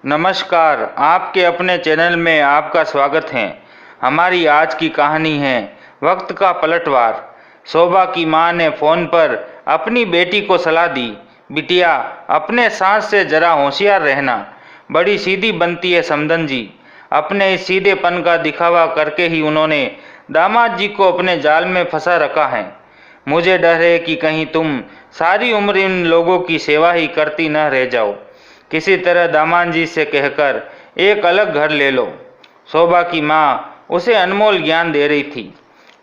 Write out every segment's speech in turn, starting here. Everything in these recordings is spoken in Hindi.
नमस्कार, आपके अपने चैनल में आपका स्वागत है। हमारी आज की कहानी है वक्त का पलटवार। शोभा की मां ने फ़ोन पर अपनी बेटी को सलाह दी, बिटिया अपने सास से जरा होशियार रहना, बड़ी सीधी बनती है समधन जी। अपने इस सीधेपन का दिखावा करके ही उन्होंने दामाद जी को अपने जाल में फंसा रखा है। मुझे डर है कि कहीं तुम सारी उम्र इन लोगों की सेवा ही करती न रह जाओ। किसी तरह दामाद जी से कहकर एक अलग घर ले लो। शोभा की माँ उसे अनमोल ज्ञान दे रही थी।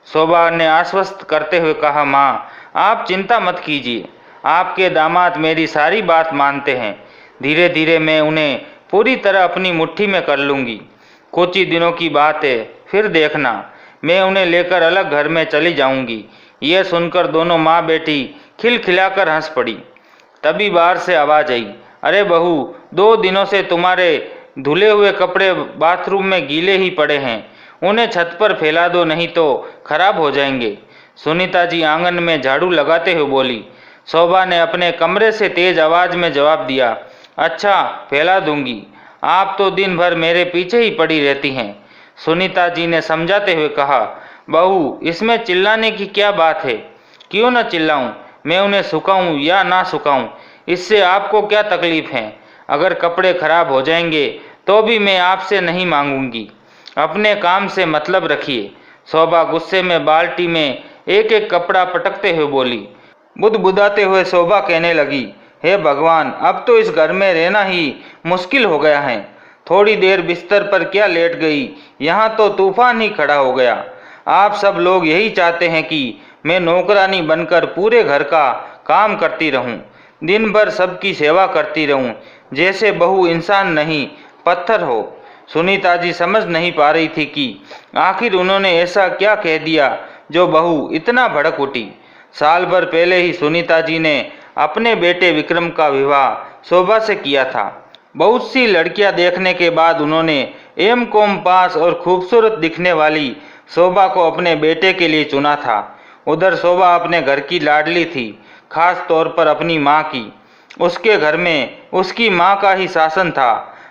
शोभा ने आश्वस्त करते हुए कहा, माँ आप चिंता मत कीजिए, आपके दामाद मेरी सारी बात मानते हैं। धीरे धीरे मैं उन्हें पूरी तरह अपनी मुट्ठी में कर लूँगी। कुछ ही दिनों की बात है, फिर देखना मैं उन्हें लेकर अलग घर में चली जाऊँगी। यह सुनकर दोनों माँ बेटी खिलखिलाकर हंस पड़ी। तभी बाहर से आवाज़ आई, अरे बहू, 2 दिनों से तुम्हारे धुले हुए कपड़े बाथरूम में गीले ही पड़े हैं, उन्हें छत पर फैला दो, नहीं तो खराब हो जाएंगे। सुनीता जी आंगन में झाड़ू लगाते हुए बोली। शोभा ने अपने कमरे से तेज आवाज़ में जवाब दिया, अच्छा फैला दूंगी, आप तो दिन भर मेरे पीछे ही पड़ी रहती हैं। सुनीता जी ने समझाते हुए कहा, बहू इसमें चिल्लाने की क्या बात है, क्यों न चिल्लाऊं, मैं उन्हें सुखाऊं या ना सुखाऊं, इससे आपको क्या तकलीफ है। अगर कपड़े खराब हो जाएंगे तो भी मैं आपसे नहीं मांगूंगी, अपने काम से मतलब रखिए। शोभा गुस्से में बाल्टी में एक एक कपड़ा पटकते हुए बोली। बुदबुदाते हुए शोभा कहने लगी, हे भगवान, अब तो इस घर में रहना ही मुश्किल हो गया है। थोड़ी देर बिस्तर पर क्या लेट गई, यहाँ तो तूफान ही खड़ा हो गया। आप सब लोग यही चाहते हैं कि मैं नौकरानी बनकर पूरे घर का काम करती रहूं, दिन भर सबकी सेवा करती रहूं, जैसे बहू इंसान नहीं पत्थर हो। सुनीता जी समझ नहीं पा रही थी कि आखिर उन्होंने ऐसा क्या कह दिया जो बहू इतना भड़क उठी। साल भर पहले ही सुनीता जी ने अपने बेटे विक्रम का विवाह शोभा से किया था। बहुत सी लड़कियां देखने के बाद उन्होंने एम.कॉम पास और खूबसूरत दिखने वाली शोभा को अपने बेटे के लिए चुना था। उधर शोभा अपने घर की लाडली थी, खास तौर पर अपनी माँ की। उसके घर में उसकी माँ का ही शासन था।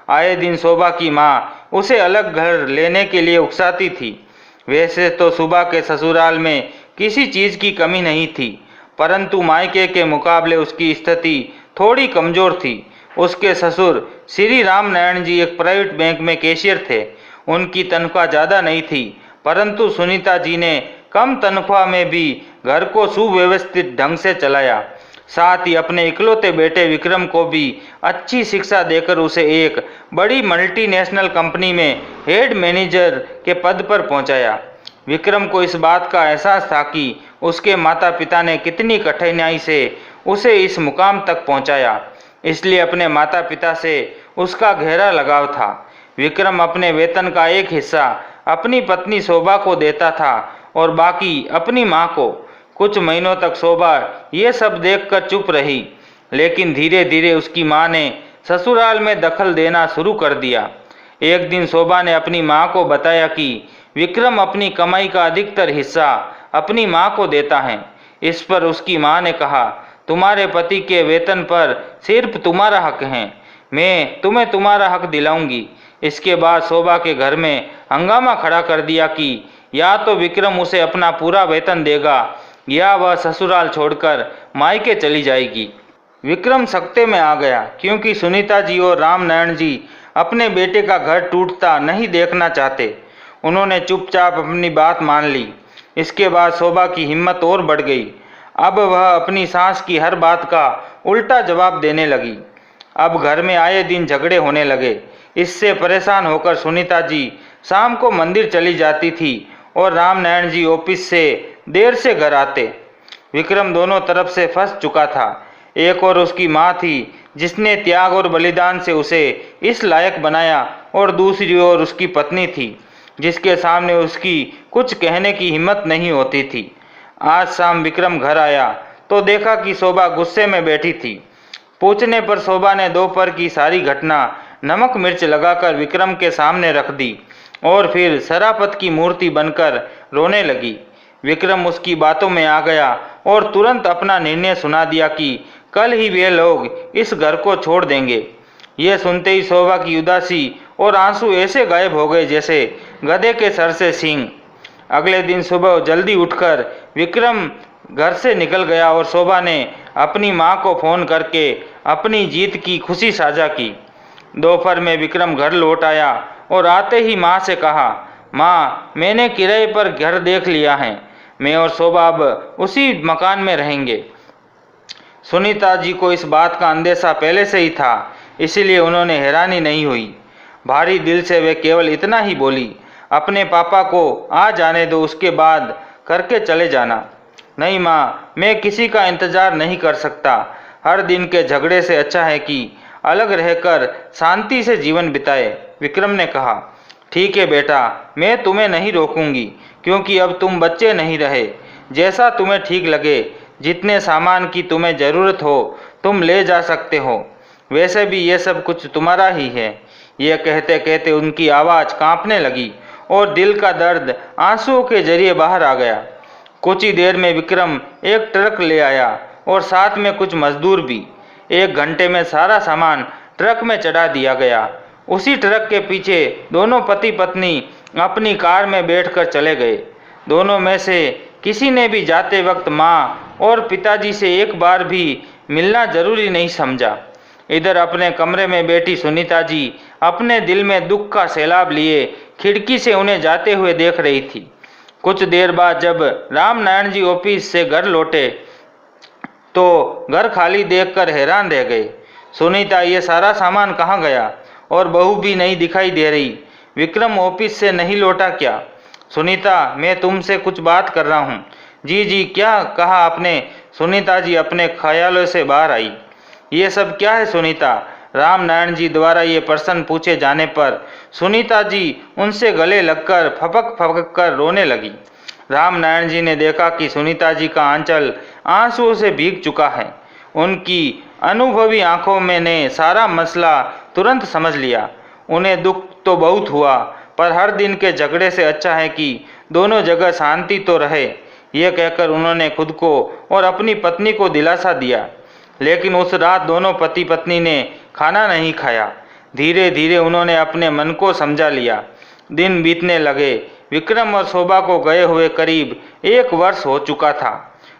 आए दिन शोभा की माँ उसे अलग घर लेने के लिए उकसाती थी। वैसे तो सुबह के ससुराल में किसी चीज़ की कमी नहीं थी, परंतु मायके के मुकाबले उसकी स्थिति थोड़ी कमज़ोर थी। उसके ससुर श्री राम नारायण जी एक प्राइवेट बैंक में कैशियर थे। उनकी तनख्वाह ज़्यादा नहीं थी, परंतु सुनीता जी ने कम तनख्वाह में भी घर को सुव्यवस्थित ढंग से चलाया। साथ ही अपने इकलौते बेटे विक्रम को भी अच्छी शिक्षा देकर उसे एक बड़ी मल्टीनेशनल कंपनी में हेड मैनेजर के पद पर पहुंचाया। विक्रम को इस बात का एहसास था कि उसके माता पिता ने कितनी कठिनाई से उसे इस मुकाम तक पहुंचाया, इसलिए अपने माता पिता से उसका गहरा लगाव था। विक्रम अपने वेतन का एक हिस्सा अपनी पत्नी शोभा को देता था और बाकी अपनी माँ को। कुछ महीनों तक शोभा ये सब देखकर चुप रही, लेकिन धीरे धीरे उसकी माँ ने ससुराल में दखल देना शुरू कर दिया। एक दिन शोभा ने अपनी माँ को बताया कि विक्रम अपनी कमाई का अधिकतर हिस्सा अपनी माँ को देता है। इस पर उसकी माँ ने कहा, तुम्हारे पति के वेतन पर सिर्फ तुम्हारा हक है, मैं तुम्हें तुम्हारा हक दिलाऊंगी। इसके बाद शोभा के घर में हंगामा खड़ा कर दिया कि या तो विक्रम उसे अपना पूरा वेतन देगा या वह ससुराल छोड़कर मायके चली जाएगी। विक्रम सख्ते में आ गया, क्योंकि सुनीता जी और राम नारायण जी अपने बेटे का घर टूटता नहीं देखना चाहते। उन्होंने चुपचाप अपनी बात मान ली। इसके बाद शोभा की हिम्मत और बढ़ गई। अब वह अपनी सास की हर बात का उल्टा जवाब देने लगी। अब घर में आए दिन झगड़े होने लगे। इससे परेशान होकर सुनीता जी शाम को मंदिर चली जाती थी और राम नारायण जी ऑफिस से देर से घर आते। विक्रम दोनों तरफ से फंस चुका था। एक और उसकी माँ थी जिसने त्याग और बलिदान से उसे इस लायक बनाया, और दूसरी ओर उसकी पत्नी थी जिसके सामने उसकी कुछ कहने की हिम्मत नहीं होती थी। आज शाम विक्रम घर आया तो देखा कि शोभा गुस्से में बैठी थी। पूछने पर शोभा ने दोपहर की सारी घटना नमक मिर्च लगाकर विक्रम के सामने रख दी और फिर शराफत की मूर्ति बनकर रोने लगी। विक्रम उसकी बातों में आ गया और तुरंत अपना निर्णय सुना दिया कि कल ही वे लोग इस घर को छोड़ देंगे। यह सुनते ही शोभा की उदासी और आंसू ऐसे गायब हो गए जैसे गधे के सर से सींग। अगले दिन सुबह जल्दी उठकर विक्रम घर से निकल गया और शोभा ने अपनी मां को फ़ोन करके अपनी जीत की खुशी साझा की। दोपहर में विक्रम घर लौट आया और आते ही मां से कहा, मां, मैंने किराए पर घर देख लिया है। मैं और शोभा अब उसी मकान में रहेंगे। सुनीता जी को इस बात का अंदेशा पहले से ही था, इसीलिए उन्होंने हैरानी नहीं हुई। भारी दिल से वे केवल इतना ही बोली, अपने पापा को आ जाने दो, उसके बाद करके चले जाना। नहीं माँ, मैं किसी का इंतज़ार नहीं कर सकता। हर दिन के झगड़े से अच्छा है कि अलग रहकर शांति से जीवन बिताए, विक्रम ने कहा। ठीक है बेटा, मैं तुम्हें नहीं रोकूंगी, क्योंकि अब तुम बच्चे नहीं रहे। जैसा तुम्हें ठीक लगे, जितने सामान की तुम्हें ज़रूरत हो तुम ले जा सकते हो। वैसे भी ये सब कुछ तुम्हारा ही है। यह कहते कहते उनकी आवाज़ कांपने लगी और दिल का दर्द आंसुओं के जरिए बाहर आ गया। कुछ ही देर में विक्रम एक ट्रक ले आया और साथ में कुछ मजदूर भी। 1 घंटे में सारा सामान ट्रक में चढ़ा दिया गया। उसी ट्रक के पीछे दोनों पति पत्नी अपनी कार में बैठकर चले गए। दोनों में से किसी ने भी जाते वक्त माँ और पिताजी से एक बार भी मिलना जरूरी नहीं समझा। इधर अपने कमरे में बैठी सुनीता जी अपने दिल में दुख का सैलाब लिए खिड़की से उन्हें जाते हुए देख रही थी। कुछ देर बाद जब रामनारायण जी ऑफिस से घर लौटे तो घर खाली देखकर हैरान रह गए। सुनीता, ये सारा सामान कहाँ गया? और बहू भी नहीं दिखाई दे रही। विक्रम ऑफिस से नहीं लौटा क्या? सुनीता, मैं तुमसे कुछ बात कर रहा हूँ। जी जी, क्या कहा आपने? सुनीता जी अपने ख्यालों से बाहर आई। ये सब क्या है सुनीता? रामनारायण जी द्वारा ये प्रश्न पूछे जाने पर सुनीता जी उनसे गले लगकर फपक फपक कर रोने लगी। रामनारायण जी ने देखा कि सुनीता जी का आंचल आंसुओं से भीग चुका है। उनकी अनुभवी आंखों में ने सारा मसला तुरंत समझ लिया। उन्हें दुख तो बहुत हुआ, पर हर दिन के झगड़े से अच्छा है कि दोनों जगह शांति तो रहे। यह कहकर उन्होंने खुद को और अपनी पत्नी को दिलासा दिया। लेकिन उस रात दोनों पति पत्नी ने खाना नहीं खाया। धीरे धीरे उन्होंने अपने मन को समझा लिया। दिन बीतने लगे। विक्रम और शोभा को गए हुए करीब 1 वर्ष हो चुका था।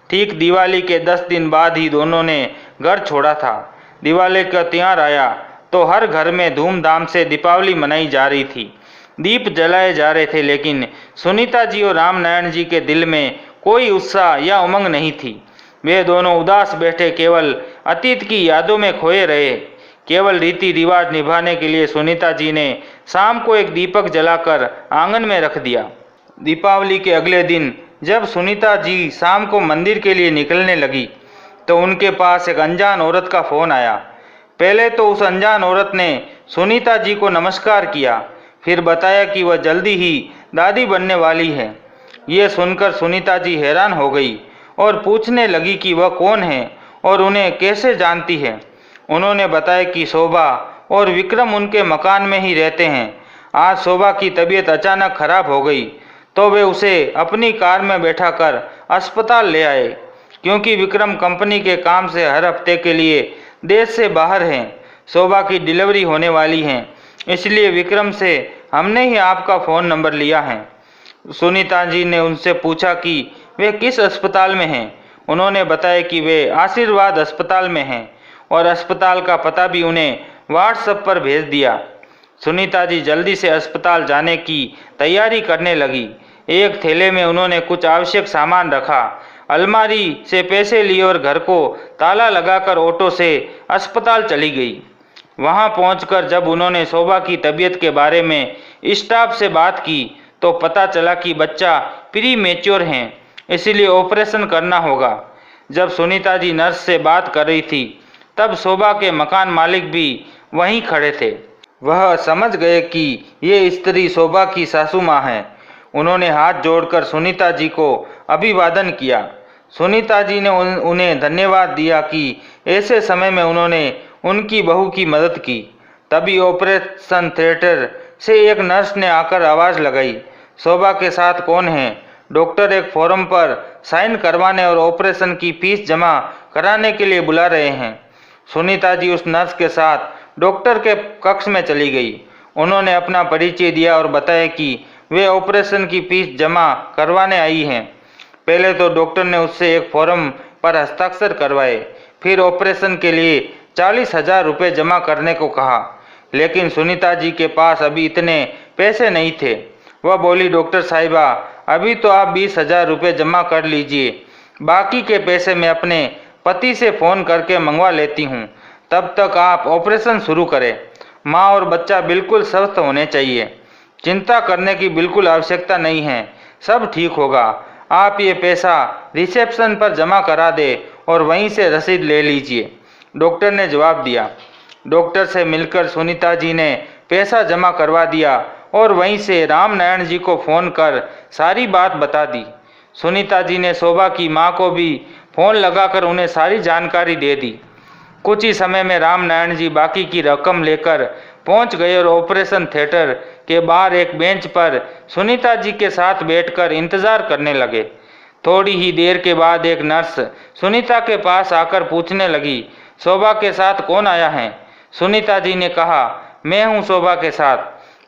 ठीक दिवाली के 10 दिन बाद ही दोनों ने घर छोड़ा था। दिवाली का त्योहार आया तो हर घर में धूमधाम से दीपावली मनाई जा रही थी। दीप जलाए जा रहे थे, लेकिन सुनीता जी और रामनारायण जी के दिल में कोई उत्साह या उमंग नहीं थी। वे दोनों उदास बैठे केवल अतीत की यादों में खोए रहे। केवल रीति रिवाज निभाने के लिए सुनीता जी ने शाम को एक दीपक जलाकर आंगन में रख दिया। दीपावली के अगले दिन जब सुनीता जी शाम को मंदिर के लिए निकलने लगी तो उनके पास एक अनजान औरत का फ़ोन आया। पहले तो उस अनजान औरत ने सुनीता जी को नमस्कार किया, फिर बताया कि वह जल्दी ही दादी बनने वाली है। ये सुनकर सुनीता जी हैरान हो गई और पूछने लगी कि वह कौन है और उन्हें कैसे जानती है। उन्होंने बताया कि शोभा और विक्रम उनके मकान में ही रहते हैं। आज शोभा की तबीयत अचानक खराब हो गई तो वे उसे अपनी कार में बैठाकर अस्पताल ले आए। क्योंकि विक्रम कंपनी के काम से हर हफ्ते के लिए देश से बाहर हैं, शोभा की डिलीवरी होने वाली है, इसलिए विक्रम से हमने ही आपका फ़ोन नंबर लिया है। सुनीता जी ने उनसे पूछा कि वे किस अस्पताल में हैं। उन्होंने बताया कि वे आशीर्वाद अस्पताल में हैं और अस्पताल का पता भी उन्हें व्हाट्सएप पर भेज दिया। सुनीता जी जल्दी से अस्पताल जाने की तैयारी करने लगी। एक थैले में उन्होंने कुछ आवश्यक सामान रखा, अलमारी से पैसे लिए और घर को ताला लगाकर ऑटो से अस्पताल चली गई। वहां पहुंचकर जब उन्होंने शोभा की तबीयत के बारे में स्टाफ से बात की तो पता चला कि बच्चा प्री मैच्योर है, इसीलिए ऑपरेशन करना होगा। जब सुनीता जी नर्स से बात कर रही थी तब शोभा के मकान मालिक भी वहीं खड़े थे। वह समझ गए कि ये स्त्री शोभा की सासू माँ है। उन्होंने हाथ जोड़कर सुनीता जी को अभिवादन किया। सुनीता जी ने उन्हें धन्यवाद दिया कि ऐसे समय में उन्होंने उनकी बहू की मदद की। तभी ऑपरेशन थिएटर से एक नर्स ने आकर आवाज़ लगाई, शोभा के साथ कौन है? डॉक्टर एक फॉर्म पर साइन करवाने और ऑपरेशन की फीस जमा कराने के लिए बुला रहे हैं। सुनीता जी उस नर्स के साथ डॉक्टर के कक्ष में चली गई। उन्होंने अपना परिचय दिया और बताया कि वे ऑपरेशन की फीस जमा करवाने आई हैं। पहले तो डॉक्टर ने उससे एक फॉर्म पर हस्ताक्षर करवाए, फिर ऑपरेशन के लिए 40,000 रुपये जमा करने को कहा, लेकिन सुनीता जी के पास अभी इतने पैसे नहीं थे। वह बोली, डॉक्टर साहिबा, अभी तो आप 20,000 रुपये जमा कर लीजिए, बाकी के पैसे मैं अपने पति से फ़ोन करके मंगवा लेती हूँ, तब तक आप ऑपरेशन शुरू करें। माँ और बच्चा बिल्कुल स्वस्थ होने चाहिए, चिंता करने की बिल्कुल आवश्यकता नहीं है, सब ठीक होगा। आप ये पैसा रिसेप्शन पर जमा करा दे और वहीं से रसीद ले लीजिए, डॉक्टर ने जवाब दिया। डॉक्टर से मिलकर सुनीता जी ने पैसा जमा करवा दिया और वहीं से रामनारायण जी को फ़ोन कर सारी बात बता दी। सुनीता जी ने शोभा की माँ को भी फ़ोन लगाकर उन्हें सारी जानकारी दे दी। कुछ ही समय में रामनारायण जी बाकी की रकम लेकर पहुंच गए और ऑपरेशन थिएटर के बाहर एक बेंच पर सुनीता जी के साथ बैठकर इंतज़ार करने लगे। थोड़ी ही देर के बाद एक नर्स सुनीता के पास आकर पूछने लगी, शोभा के साथ कौन आया है? सुनीता जी ने कहा, मैं हूँ शोभा के साथ,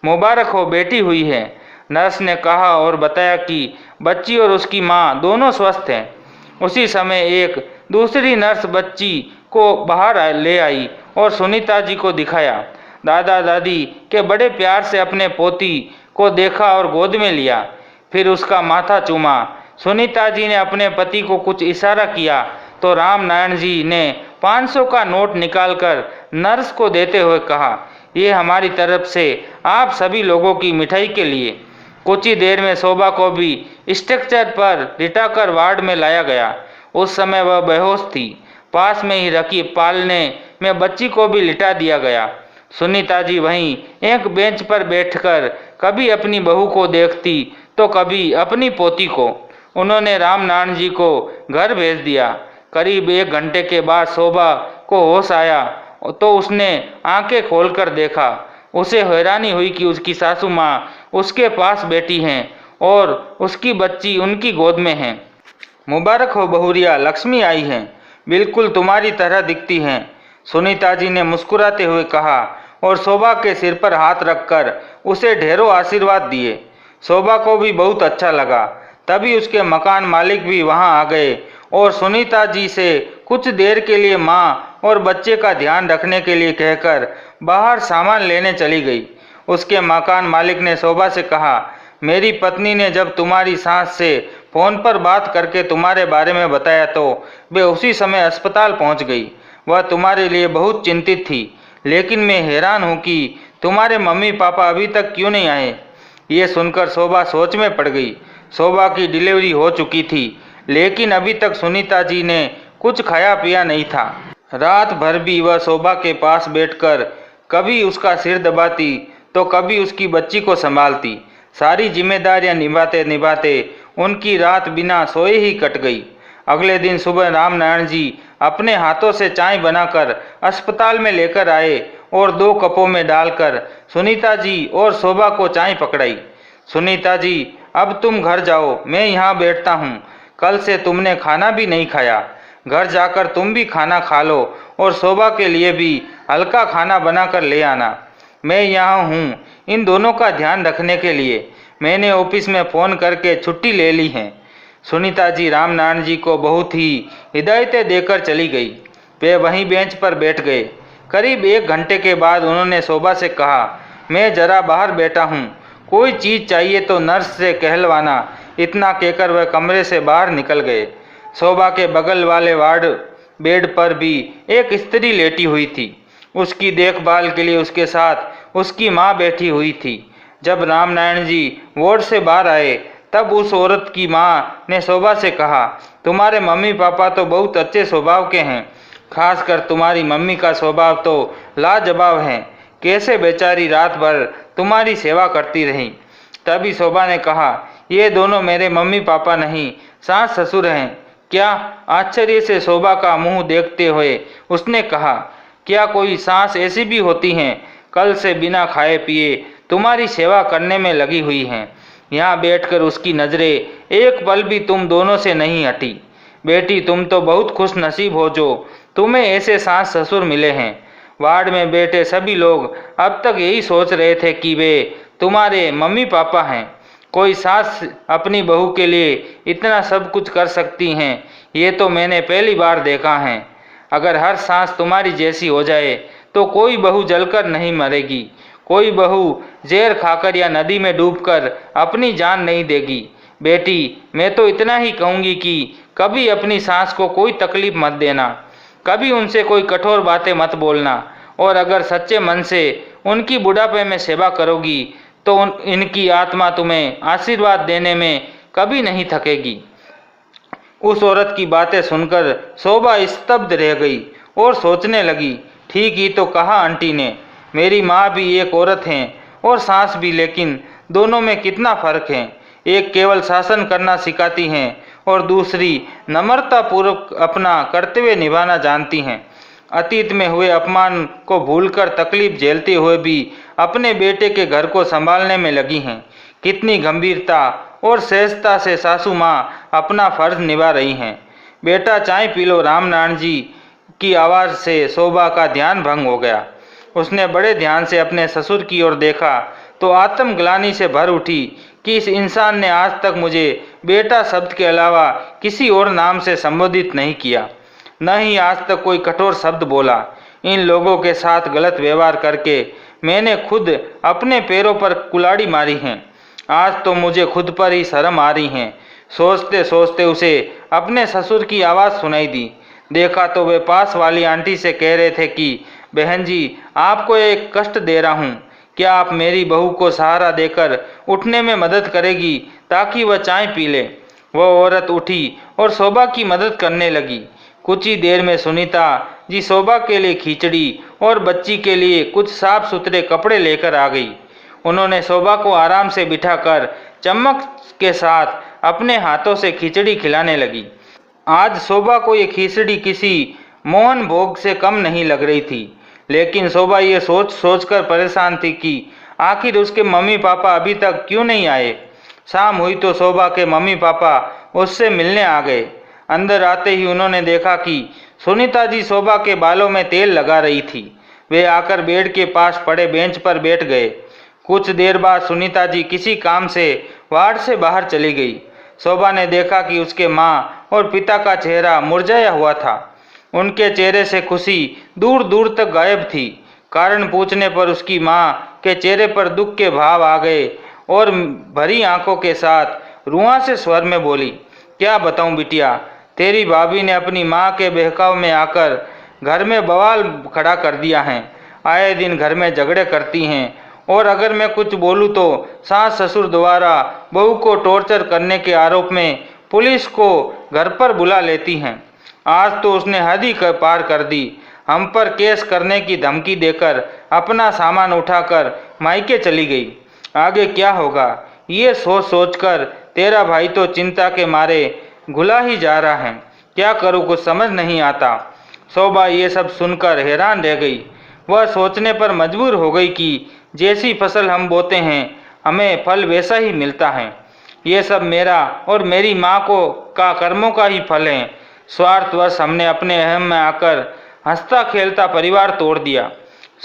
मुबारक हो, बेटी हुई है। नर्स ने कहा और बताया कि बच्ची और उसकी माँ दोनों स्वस्थ हैं। उसी समय एक दूसरी नर्स बच्ची को बाहर ले आई और सुनीता जी को दिखाया। दादा दादी के बड़े प्यार से अपने पोती को देखा और गोद में लिया, फिर उसका माथा चूमा। सुनीता जी ने अपने पति को कुछ इशारा किया तो रामनारायण जी ने 500 का नोट निकालकर नर्स को देते हुए कहा, ये हमारी तरफ से आप सभी लोगों की मिठाई के लिए। कुछ ही देर में शोभा को भी स्ट्रेचर पर लिटाकर वार्ड में लाया गया। उस समय वह बेहोश थी। पास में ही रखी पालने में बच्ची को भी लिटा दिया गया। सुनीता जी वहीं एक बेंच पर बैठकर कभी अपनी बहू को देखती तो कभी अपनी पोती को। उन्होंने रामनारायण जी को घर भेज दिया। करीब 1 घंटे के बाद शोभा को होश आया तो उसने आंखें खोलकर देखा। उसे हैरानी हुई कि उसकी सासू माँ उसके पास बैठी हैं और उसकी बच्ची उनकी गोद में है। मुबारक हो बहुरिया, लक्ष्मी आई हैं, बिल्कुल तुम्हारी तरह दिखती हैं, सुनीता जी ने मुस्कुराते हुए कहा और शोभा के सिर पर हाथ रखकर उसे ढेरों आशीर्वाद दिए। शोभा को भी बहुत अच्छा लगा। तभी उसके मकान मालिक भी वहां आ गए और सुनीता जी से कुछ देर के लिए माँ और बच्चे का ध्यान रखने के लिए कहकर बाहर सामान लेने चली गई। उसके मकान मालिक ने शोभा से कहा, मेरी पत्नी ने जब तुम्हारी सास से फ़ोन पर बात करके तुम्हारे बारे में बताया तो वे उसी समय अस्पताल पहुंच गई। वह तुम्हारे लिए बहुत चिंतित थी, लेकिन मैं हैरान हूं कि तुम्हारे मम्मी पापा अभी तक क्यों नहीं आए। ये सुनकर शोभा सोच में पड़ गई। शोभा की डिलीवरी हो चुकी थी, लेकिन अभी तक सुनीता जी ने कुछ खाया पिया नहीं था। रात भर भी वह शोभा के पास बैठकर कभी उसका सिर दबाती तो कभी उसकी बच्ची को संभालती। सारी जिम्मेदारियां निभाते निभाते उनकी रात बिना सोए ही कट गई। अगले दिन सुबह रामनारायण जी अपने हाथों से चाय बनाकर अस्पताल में लेकर आए और 2 कपों में डालकर सुनीता जी और शोभा को चाय पकड़ाई। सुनीता जी, अब तुम घर जाओ, मैं यहाँ बैठता हूँ। कल से तुमने खाना भी नहीं खाया, घर जाकर तुम भी खाना खा लो और शोभा के लिए भी हल्का खाना बनाकर ले आना। मैं यहाँ हूँ इन दोनों का ध्यान रखने के लिए। मैंने ऑफिस में फ़ोन करके छुट्टी ले ली है। सुनीता जी रामनारायण जी को बहुत ही हिदायतें देकर चली गई। वे वहीं बेंच पर बैठ गए। करीब 1 घंटे के बाद उन्होंने शोभा से कहा, मैं जरा बाहर बैठा हूँ, कोई चीज़ चाहिए तो नर्स से कहलवाना। इतना कहकर वह कमरे से बाहर निकल गए। शोभा के बगल वाले वार्ड बेड पर भी एक स्त्री लेटी हुई थी। उसकी देखभाल के लिए उसके साथ उसकी माँ बैठी हुई थी। जब रामनारायण जी वार्ड से बाहर आए तब उस औरत की माँ ने शोभा से कहा, तुम्हारे मम्मी पापा तो बहुत अच्छे स्वभाव के हैं, खासकर तुम्हारी मम्मी का स्वभाव तो लाजवाब है। कैसे बेचारी रात भर तुम्हारी सेवा करती रही। तभी शोभा ने कहा, ये दोनों मेरे मम्मी पापा नहीं, सास ससुर हैं। क्या? आश्चर्य से शोभा का मुंह देखते हुए उसने कहा, क्या कोई सास ऐसी भी होती हैं? कल से बिना खाए पिए तुम्हारी सेवा करने में लगी हुई हैं। यहाँ बैठकर उसकी नज़रें एक पल भी तुम दोनों से नहीं हटी। बेटी, तुम तो बहुत खुश नसीब हो जो तुम्हें ऐसे सास ससुर मिले हैं। वार्ड में बैठे सभी लोग अब तक यही सोच रहे थे कि वे तुम्हारे मम्मी पापा हैं। कोई सास अपनी बहू के लिए इतना सब कुछ कर सकती हैं, ये तो मैंने पहली बार देखा है। अगर हर सांस तुम्हारी जैसी हो जाए तो कोई बहू जलकर नहीं मरेगी, कोई बहू जहर खाकर या नदी में डूबकर अपनी जान नहीं देगी। बेटी, मैं तो इतना ही कहूँगी कि कभी अपनी सास को कोई तकलीफ मत देना, कभी उनसे कोई कठोर बातें मत बोलना, और अगर सच्चे मन से उनकी बुढ़ापे में सेवा करोगी तो इनकी आत्मा तुम्हें आशीर्वाद देने में कभी नहीं थकेगी। उस औरत की बातें सुनकर शोभा स्तब्ध रह गई और सोचने लगी, ठीक ही तो कहा आंटी ने, मेरी माँ भी एक औरत हैं और सास भी, लेकिन दोनों में कितना फर्क है। एक केवल शासन करना सिखाती हैं और दूसरी नम्रतापूर्वक अपना कर्तव्य निभाना जानती हैं। अतीत में हुए अपमान को भूलकर तकलीफ झेलते हुए भी अपने बेटे के घर को संभालने में लगी हैं। कितनी गंभीरता और सहजता से सासू माँ अपना फर्ज निभा रही हैं। बेटा चाय पी लो, रामनारायण जी की आवाज़ से शोभा का ध्यान भंग हो गया। उसने बड़े ध्यान से अपने ससुर की ओर देखा तो आत्मग्लानि से भर उठी कि इस इंसान ने आज तक मुझे बेटा शब्द के अलावा किसी और नाम से संबोधित नहीं किया, न ही आज तक कोई कठोर शब्द बोला। इन लोगों के साथ गलत व्यवहार करके मैंने खुद अपने पैरों पर कुल्हाड़ी मारी है। आज तो मुझे खुद पर ही शर्म आ रही है। सोचते सोचते उसे अपने ससुर की आवाज़ सुनाई दी। देखा तो वे पास वाली आंटी से कह रहे थे कि बहन जी, आपको एक कष्ट दे रहा हूँ, क्या आप मेरी बहू को सहारा देकर उठने में मदद करेगी ताकि वह चाय पी ले। वह औरत उठी और शोभा की मदद करने लगी। कुछ ही देर में सुनीता जी शोभा के लिए खिचड़ी और बच्ची के लिए कुछ साफ सुथरे कपड़े लेकर आ गई। उन्होंने शोभा को आराम से बिठाकर चम्मच के साथ अपने हाथों से खिचड़ी खिलाने लगी। आज शोभा को ये खिचड़ी किसी मोहन भोग से कम नहीं लग रही थी, लेकिन शोभा ये सोच सोचकर परेशान थी कि आखिर उसके मम्मी पापा अभी तक क्यों नहीं आए। शाम हुई तो शोभा के मम्मी पापा उससे मिलने आ गए। अंदर आते ही उन्होंने देखा कि सुनीता जी शोभा के बालों में तेल लगा रही थी। वे आकर बेड के पास पड़े बेंच पर बैठ गए। कुछ देर बाद सुनीता जी किसी काम से वार्ड से बाहर चली गई। शोभा ने देखा कि उसके माँ और पिता का चेहरा मुरझाया हुआ था। उनके चेहरे से खुशी दूर दूर तक गायब थी। कारण पूछने पर उसकी माँ के चेहरे पर दुख के भाव आ गए और भरी आंखों के साथ रुआंसे स्वर में बोली, क्या बताऊं बिटिया, तेरी भाभी ने अपनी माँ के बहकाव में आकर घर में बवाल खड़ा कर दिया है। आए दिन घर में झगड़े करती हैं और अगर मैं कुछ बोलूं तो सास ससुर द्वारा बहू को टॉर्चर करने के आरोप में पुलिस को घर पर बुला लेती हैं। आज तो उसने हद ही पार कर दी। हम पर केस करने की धमकी देकर अपना सामान उठाकर मायके चली गई। आगे क्या होगा ये सोच सोचकर तेरा भाई तो चिंता के मारे घुला ही जा रहा है। क्या करूँ, कुछ समझ नहीं आता। शोभा ये सब सुनकर हैरान रह गई। वह सोचने पर मजबूर हो गई कि जैसी फसल हम बोते हैं हमें फल वैसा ही मिलता है। ये सब मेरा और मेरी माँ को का कर्मों का ही फल है। स्वार्थवश हमने अपने अहम में आकर हंसता खेलता परिवार तोड़ दिया।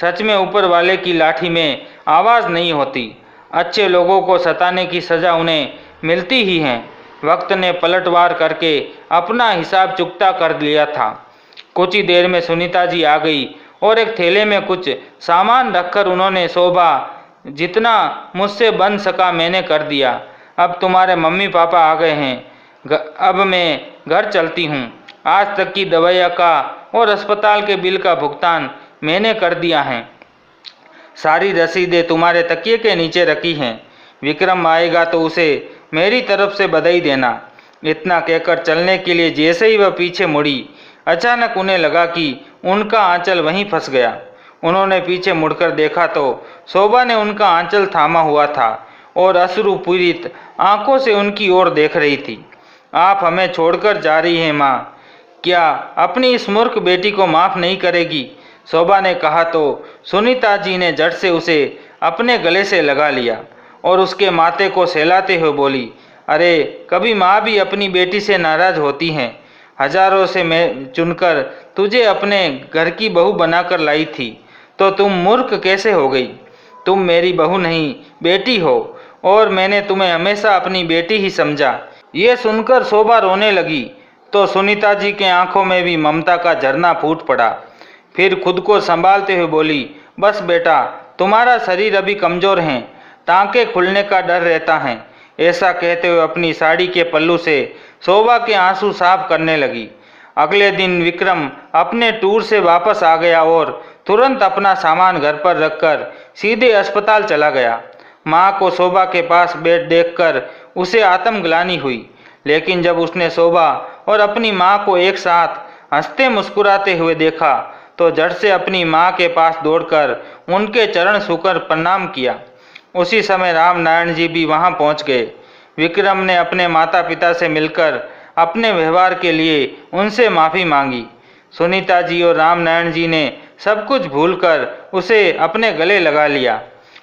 सच में ऊपर वाले की लाठी में आवाज़ नहीं होती। अच्छे लोगों को सताने की सज़ा उन्हें मिलती ही है। वक्त ने पलटवार करके अपना हिसाब चुकता कर लिया था। कुछ ही देर में सुनीता जी आ गई और एक थैले में कुछ सामान रखकर उन्होंने, शोभा, जितना मुझसे बन सका मैंने कर दिया। अब तुम्हारे मम्मी पापा आ गए हैं, अब मैं घर चलती हूँ। आज तक की दवाइयाँ का और अस्पताल के बिल का भुगतान मैंने कर दिया है। सारी रसीदें तुम्हारे तकिए के नीचे रखी हैं। विक्रम आएगा तो उसे मेरी तरफ से बधाई देना। इतना कहकर चलने के लिए जैसे ही वह पीछे मुड़ी, अचानक उन्हें लगा कि उनका आंचल वहीं फंस गया। उन्होंने पीछे मुड़कर देखा तो शोभा ने उनका आंचल थामा हुआ था और अश्रुपूरित आंखों से उनकी ओर देख रही थी। आप हमें छोड़कर जा रही हैं माँ, क्या अपनी इस मूर्ख बेटी को माफ़ नहीं करेगी? शोभा ने कहा तो सुनीता जी ने झट से उसे अपने गले से लगा लिया और उसके माथे को सहलाते हुए बोली, अरे कभी माँ भी अपनी बेटी से नाराज़ होती हैं। हजारों से मैं चुनकर तुझे अपने घर की बहू बनाकर लाई थी, तो तुम मूर्ख कैसे हो गई? तुम मेरी बहू नहीं बेटी हो, और मैंने तुम्हें हमेशा अपनी बेटी ही समझा। ये सुनकर शोभा रोने लगी तो सुनीता जी के आंखों में भी ममता का झरना फूट पड़ा। फिर खुद को संभालते हुए बोली, बस बेटा, तुम्हारा शरीर अभी कमज़ोर है, टाँकें खुलने का डर रहता है। ऐसा कहते हुए अपनी साड़ी के पल्लू से शोभा के आंसू साफ करने लगी। अगले दिन विक्रम अपने टूर से वापस आ गया और तुरंत अपना सामान घर पर रखकर सीधे अस्पताल चला गया। माँ को शोभा के पास बेड देखकर उसे आत्मग्लानि हुई, लेकिन जब उसने शोभा और अपनी माँ को एक साथ हंसते मुस्कुराते हुए देखा तो झट से अपनी माँ के पास दौड़कर उनके चरण छूकर प्रणाम किया। उसी समय रामनारायण जी भी वहाँ पहुँच गए। विक्रम ने अपने माता पिता से मिलकर अपने व्यवहार के लिए उनसे माफ़ी मांगी। सुनीता जी और रामनारायण जी ने सब कुछ भूलकर उसे अपने गले लगा लिया।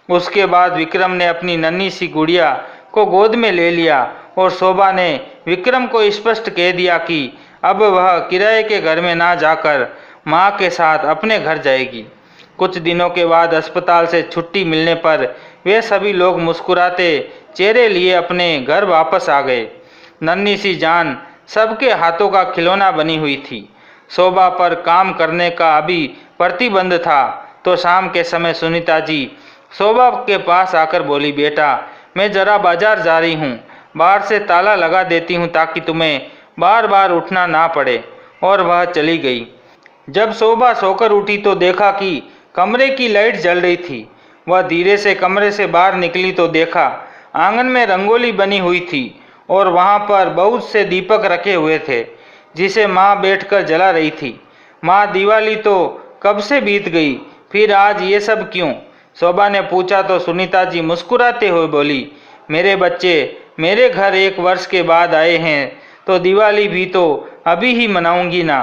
उसके बाद विक्रम ने अपनी नन्ही सी गुड़िया को गोद में ले लिया और शोभा ने विक्रम को स्पष्ट कह दिया कि अब वह किराए के घर में ना जाकर माँ के साथ अपने घर जाएगी। कुछ दिनों के बाद अस्पताल से छुट्टी मिलने पर वे सभी लोग मुस्कुराते चेहरे लिए अपने घर वापस आ गए। नन्ही सी जान सबके हाथों का खिलौना बनी हुई थी। शोभा पर काम करने का अभी प्रतिबंध था तो शाम के समय सुनीता जी शोभा के पास आकर बोली, बेटा, मैं जरा बाजार जा रही हूँ, बाहर से ताला लगा देती हूँ ताकि तुम्हें बार बार उठना ना पड़े। और वह चली गई। जब शोभा सोकर उठी तो देखा कि कमरे की लाइट जल रही थी। वह धीरे से कमरे से बाहर निकली तो देखा आंगन में रंगोली बनी हुई थी और वहाँ पर बहुत से दीपक रखे हुए थे जिसे माँ बैठकर जला रही थी। माँ, दिवाली तो कब से बीत गई, फिर आज ये सब क्यों? शोभा ने पूछा तो सुनीता जी मुस्कुराते हुए बोली, मेरे बच्चे, मेरे घर 1 वर्ष के बाद आए हैं तो दिवाली भी तो अभी ही मनाऊंगी ना।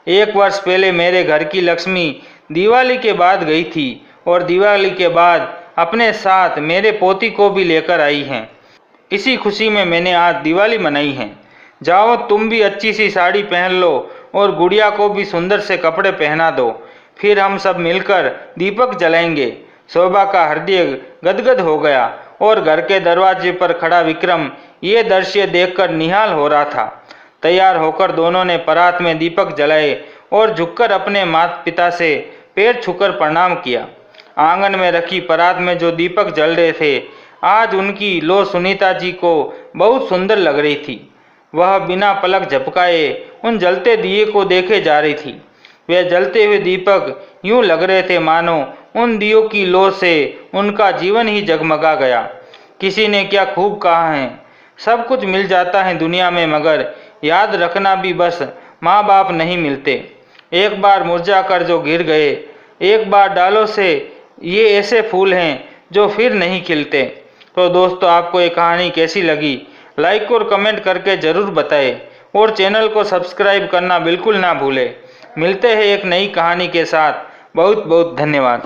1 वर्ष पहले मेरे घर की लक्ष्मी दिवाली के बाद गई थी और दिवाली के बाद अपने साथ मेरे पोती को भी लेकर आई हैं। इसी खुशी में मैंने आज दिवाली मनाई है। जाओ, तुम भी अच्छी सी साड़ी पहन लो और गुड़िया को भी सुंदर से कपड़े पहना दो, फिर हम सब मिलकर दीपक जलाएंगे। शोभा का हृदय गदगद हो गया और घर के दरवाजे पर खड़ा विक्रम ये दृश्य देखकर निहाल हो रहा था। तैयार होकर दोनों ने परात में दीपक जलाए और झुककर अपने माता पिता से पैर छूकर प्रणाम किया। आंगन में रखी परात में जो दीपक जल रहे थे, आज उनकी लो सुनीता जी को बहुत सुंदर लग रही थी। वह बिना पलक झपकाए उन जलते दिए को देखे जा रही थी। वे जलते हुए दीपक यूं लग रहे थे मानो उन दियों की लो से उनका जीवन ही जगमगा गया। किसी ने क्या खूब कहा है, सब कुछ मिल जाता है दुनिया में, मगर याद रखना भी बस माँ बाप नहीं मिलते। एक बार मुरझा कर जो गिर गए, एक बार डालों से ये ऐसे फूल हैं जो फिर नहीं खिलते। तो दोस्तों, आपको ये कहानी कैसी लगी, लाइक और कमेंट करके ज़रूर बताएं और चैनल को सब्सक्राइब करना बिल्कुल ना भूलें। मिलते हैं एक नई कहानी के साथ। बहुत बहुत धन्यवाद।